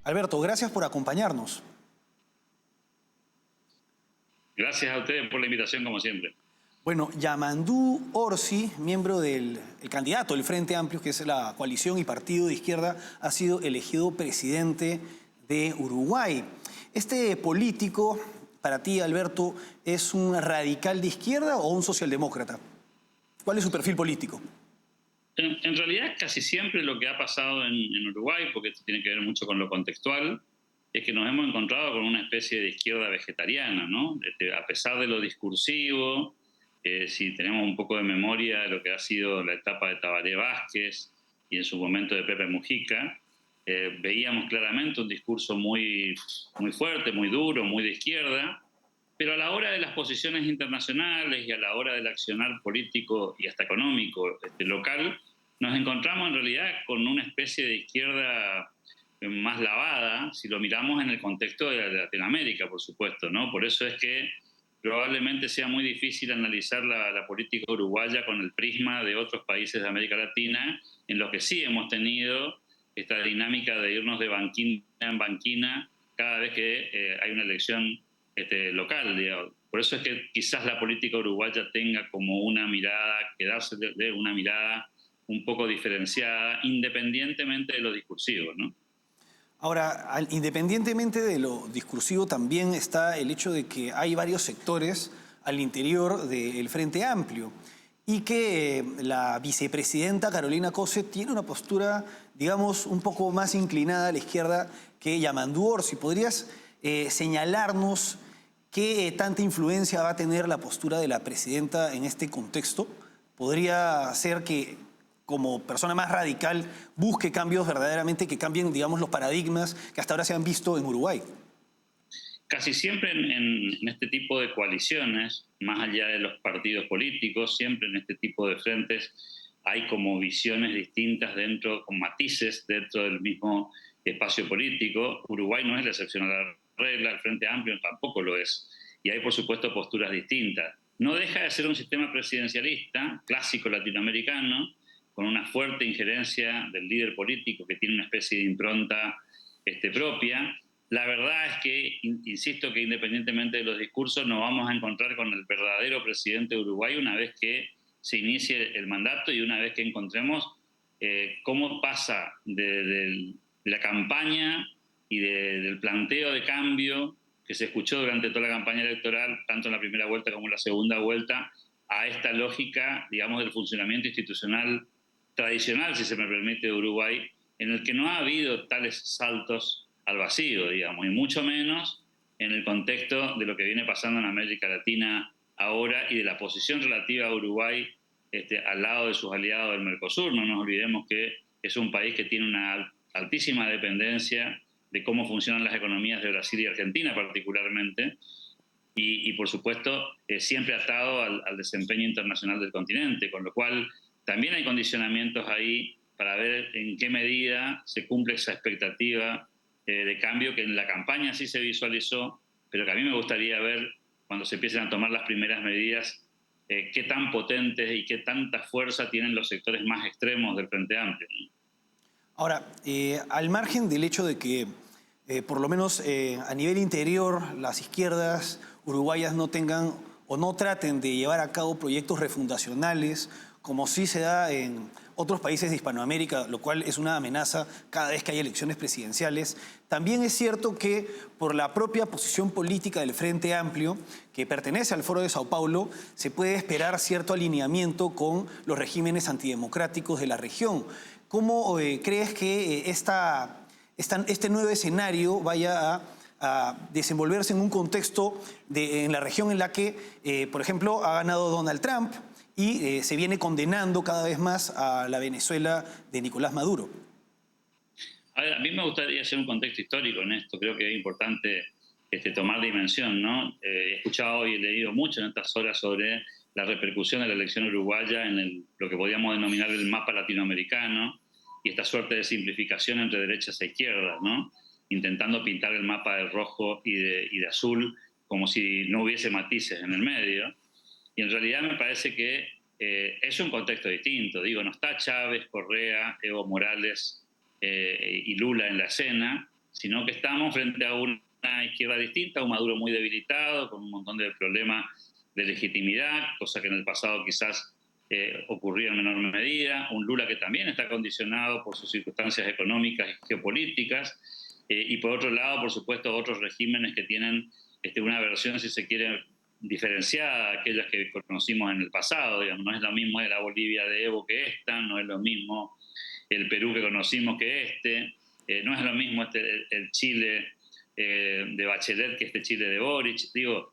Alberto, gracias por acompañarnos. Gracias a ustedes por la invitación, como siempre. Bueno, Yamandú Orsi, miembro del el candidato del Frente Amplio, que es la coalición y partido de izquierda, ha sido elegido presidente de Uruguay. Este político, para ti, Alberto, ¿es un radical de izquierda o un socialdemócrata? ¿Cuál es su perfil político? En realidad, casi siempre lo que ha pasado en Uruguay, porque esto tiene que ver mucho con lo contextual, es que nos hemos encontrado con una especie de izquierda vegetariana, ¿no? A pesar de lo discursivo, si tenemos un poco de memoria de lo que ha sido la etapa de Tabaré Vázquez y en su momento de Pepe Mujica, veíamos claramente un discurso muy fuerte, muy duro, muy de izquierda, pero a la hora de las posiciones internacionales y a la hora del accionar político y hasta económico local, nos encontramos en realidad con una especie de izquierda más lavada, si lo miramos en el contexto de Latinoamérica, por supuesto, ¿no? Por eso es que probablemente sea muy difícil analizar la política uruguaya con el prisma de otros países de América Latina, en los que sí hemos tenido esta dinámica de irnos de banquina en banquina cada vez que hay una elección local, digamos. Por eso es que quizás la política uruguaya tenga como una mirada, quedarse de una mirada un poco diferenciada, independientemente de lo discursivo, ¿no? Ahora, independientemente de lo discursivo, también está el hecho de que hay varios sectores al interior del Frente Amplio y que la vicepresidenta Carolina Cose tiene una postura, digamos, un poco más inclinada a la izquierda que Yamandú Orsi. ¿Podrías señalarnos qué tanta influencia va a tener la postura de la presidenta en este contexto? ¿Podría ser que como persona más radical busque cambios verdaderamente que cambien, digamos, los paradigmas que hasta ahora se han visto en Uruguay? Casi siempre en este tipo de coaliciones, más allá de los partidos políticos, siempre en este tipo de frentes hay como visiones distintas dentro, con matices dentro del mismo espacio político. Uruguay no es la excepción a la regla, el Frente Amplio tampoco lo es. Y hay, por supuesto, posturas distintas. No deja de ser un sistema presidencialista, clásico latinoamericano, con una fuerte injerencia del líder político que tiene una especie de impronta propia. La verdad es que, insisto que independientemente de los discursos, nos vamos a encontrar con el verdadero presidente de Uruguay una vez que se inicie el mandato y una vez que encontremos cómo pasa de la campaña y del planteo de cambio que se escuchó durante toda la campaña electoral, tanto en la primera vuelta como en la segunda vuelta, a esta lógica, digamos, del funcionamiento institucional tradicional, si se me permite, de Uruguay, en el que no ha habido tales saltos al vacío, digamos, y mucho menos en el contexto de lo que viene pasando en América Latina ahora y de la posición relativa a Uruguay al lado de sus aliados del Mercosur. No nos olvidemos que es un país que tiene una altísima dependencia de cómo funcionan las economías de Brasil y Argentina particularmente, y por supuesto siempre atado al desempeño internacional del continente, con lo cual también hay condicionamientos ahí para ver en qué medida se cumple esa expectativa de cambio que en la campaña sí se visualizó, pero que a mí me gustaría ver cuando se empiecen a tomar las primeras medidas, qué tan potentes y qué tanta fuerza tienen los sectores más extremos del Frente Amplio. Ahora, al margen del hecho de que, por lo menos a nivel interior, las izquierdas uruguayas no tengan o no traten de llevar a cabo proyectos refundacionales, como sí se da en otros países de Hispanoamérica, lo cual es una amenaza cada vez que hay elecciones presidenciales. También es cierto que por la propia posición política del Frente Amplio, que pertenece al Foro de Sao Paulo, se puede esperar cierto alineamiento con los regímenes antidemocráticos de la región. ¿Cómo crees que este nuevo escenario vaya a desenvolverse en un contexto en la región en la que, por ejemplo, ha ganado Donald Trump y se viene condenando cada vez más a la Venezuela de Nicolás Maduro? A mí me gustaría hacer un contexto histórico en esto. Creo que es importante tomar dimensión, ¿no? He escuchado y he leído mucho en estas horas sobre la repercusión de la elección uruguaya en lo que podríamos denominar el mapa latinoamericano y esta suerte de simplificación entre derechas e izquierdas, ¿no? Intentando pintar el mapa de rojo y de azul como si no hubiese matices en el medio. Y en realidad me parece que es un contexto distinto. Digo, no está Chávez, Correa, Evo Morales y Lula en la escena, sino que estamos frente a una izquierda distinta, un Maduro muy debilitado, con un montón de problemas de legitimidad, cosa que en el pasado quizás ocurría en menor medida, un Lula que también está condicionado por sus circunstancias económicas y geopolíticas, y por otro lado, por supuesto, otros regímenes que tienen una versión, si se quiere, diferenciada de aquellas que conocimos en el pasado. Digamos, no es lo mismo la Bolivia de Evo que esta, no es lo mismo el Perú que conocimos que no es lo mismo el Chile de Bachelet que este Chile de Boric. Digo,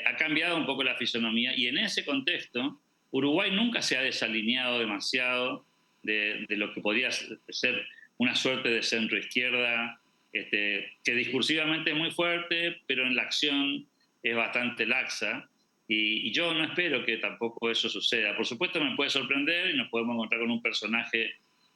ha cambiado un poco la fisonomía y en ese contexto Uruguay nunca se ha desalineado demasiado de lo que podría ser una suerte de centro-izquierda que discursivamente es muy fuerte, pero en la acción es bastante laxa. Y yo no espero que tampoco eso suceda. Por supuesto me puede sorprender y nos podemos encontrar con un personaje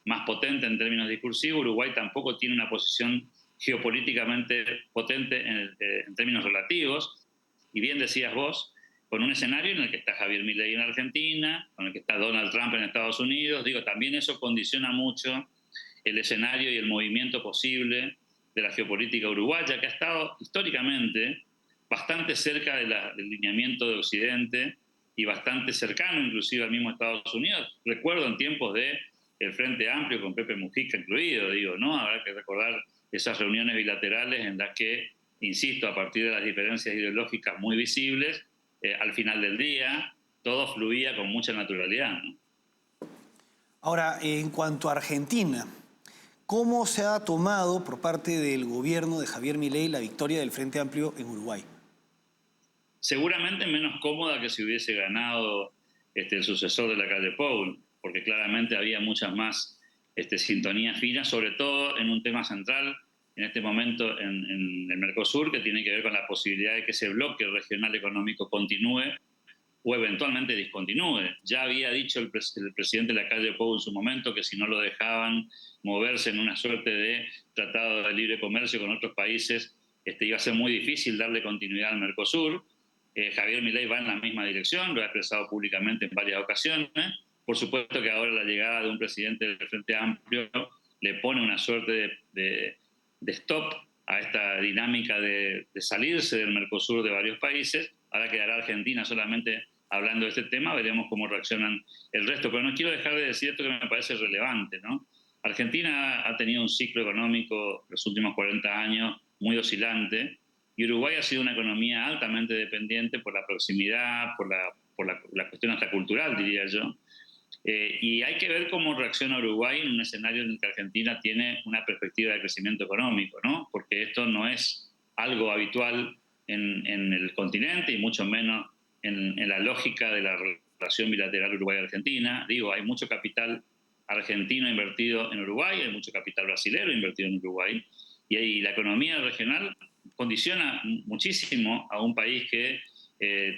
más potente en términos discursivos. Uruguay tampoco tiene una posición geopolíticamente potente en términos relativos. Y bien decías vos, con un escenario en el que está Javier Milei en Argentina, con el que está Donald Trump en Estados Unidos. Digo, también eso condiciona mucho el escenario y el movimiento posible de la geopolítica uruguaya, que ha estado históricamente bastante cerca del lineamiento de Occidente y bastante cercano inclusive al mismo Estados Unidos. Recuerdo en tiempos de el Frente Amplio con Pepe Mujica incluido, digo, ¿no? Habrá que recordar esas reuniones bilaterales en las que, insisto, a partir de las diferencias ideológicas muy visibles, al final del día todo fluía con mucha naturalidad, ¿no? Ahora, en cuanto a Argentina, ¿cómo se ha tomado por parte del gobierno de Javier Milei la victoria del Frente Amplio en Uruguay? Seguramente menos cómoda que si hubiese ganado el sucesor de la calle Pou, porque claramente había muchas más sintonías finas, sobre todo en un tema central en este momento en el Mercosur, que tiene que ver con la posibilidad de que ese bloque regional económico continúe o eventualmente discontinúe. Ya había dicho el presidente de la calle Pou en su momento que si no lo dejaban moverse en una suerte de tratado de libre comercio con otros países, iba a ser muy difícil darle continuidad al Mercosur. Javier Milei va en la misma dirección, lo ha expresado públicamente en varias ocasiones. Por supuesto que ahora la llegada de un presidente del Frente Amplio le pone una suerte de stop a esta dinámica de salirse del Mercosur de varios países. Ahora quedará Argentina solamente hablando de este tema, veremos cómo reaccionan el resto. Pero no quiero dejar de decir esto que me parece relevante, ¿no? Argentina ha tenido un ciclo económico los últimos 40 años muy oscilante, y Uruguay ha sido una economía altamente dependiente por la proximidad, por la cuestión hasta cultural, diría yo. Y hay que ver cómo reacciona Uruguay en un escenario en el que Argentina tiene una perspectiva de crecimiento económico, ¿no? Porque esto no es algo habitual en el continente y mucho menos en la lógica de la relación bilateral Uruguay-Argentina. Digo, hay mucho capital argentino invertido en Uruguay, hay mucho capital brasilero invertido en Uruguay, y ahí la economía regional condiciona muchísimo a un país que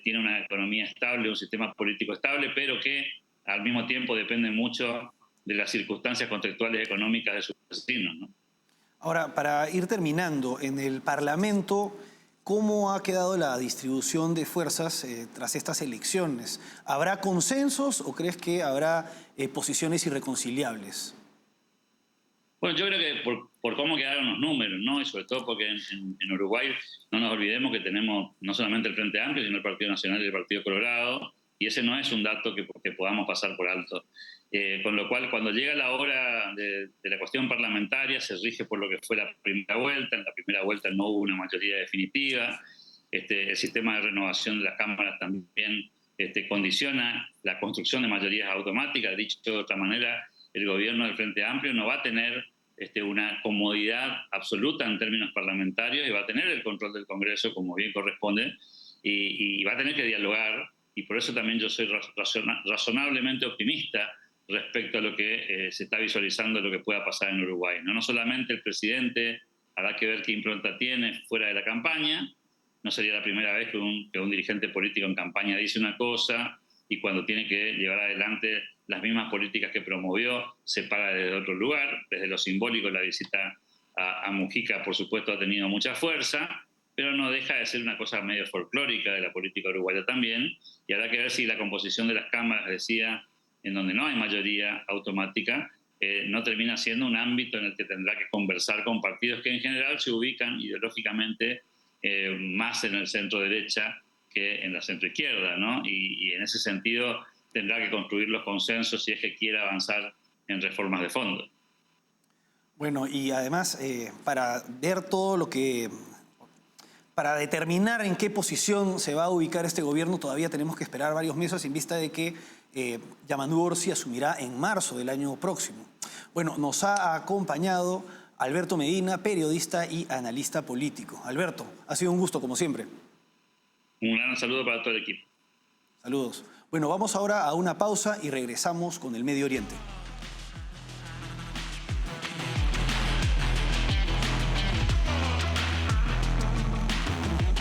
tiene una economía estable, un sistema político estable, pero que al mismo tiempo depende mucho de las circunstancias contextuales económicas de sus vecinos, ¿no? Ahora, para ir terminando, en el Parlamento, ¿cómo ha quedado la distribución de fuerzas tras estas elecciones? ¿Habrá consensos o crees que habrá posiciones irreconciliables? Bueno, yo creo que por cómo quedaron los números, ¿no? Y sobre todo porque en Uruguay no nos olvidemos que tenemos no solamente el Frente Amplio, sino el Partido Nacional y el Partido Colorado, y ese no es un dato que podamos pasar por alto. Con lo cual, cuando llega la hora de la cuestión parlamentaria, se rige por lo que fue la primera vuelta. En la primera vuelta no hubo una mayoría definitiva. El sistema de renovación de las cámaras también condiciona la construcción de mayorías automáticas. Dicho de otra manera, el gobierno del Frente Amplio no va a tener una comodidad absoluta en términos parlamentarios y va a tener el control del Congreso como bien corresponde y va a tener que dialogar, y por eso también yo soy razonablemente optimista respecto a lo que se está visualizando, lo que pueda pasar en Uruguay. No solamente el presidente habrá que ver qué impronta tiene fuera de la campaña, no sería la primera vez que un dirigente político en campaña dice una cosa y cuando tiene que llevar adelante las mismas políticas que promovió se para desde otro lugar. Desde lo simbólico, la visita a Mujica, por supuesto, ha tenido mucha fuerza, pero no deja de ser una cosa medio folclórica de la política uruguaya también, y habrá que ver si la composición de las cámaras, decía, en donde no hay mayoría automática, no termina siendo un ámbito en el que tendrá que conversar con partidos que en general se ubican ideológicamente más en el centro derecha que en la centro izquierda, ¿no? Y en ese sentido tendrá que construir los consensos si es que quiere avanzar en reformas de fondo. Bueno, y además, para ver todo lo que... Para determinar en qué posición se va a ubicar este gobierno, todavía tenemos que esperar varios meses en vista de que Yamandu Orsi asumirá en marzo del año próximo. Bueno, nos ha acompañado Alberto Medina, periodista y analista político. Alberto, ha sido un gusto, como siempre. Un gran saludo para todo el equipo. Saludos. Bueno, vamos ahora a una pausa y regresamos con el Medio Oriente.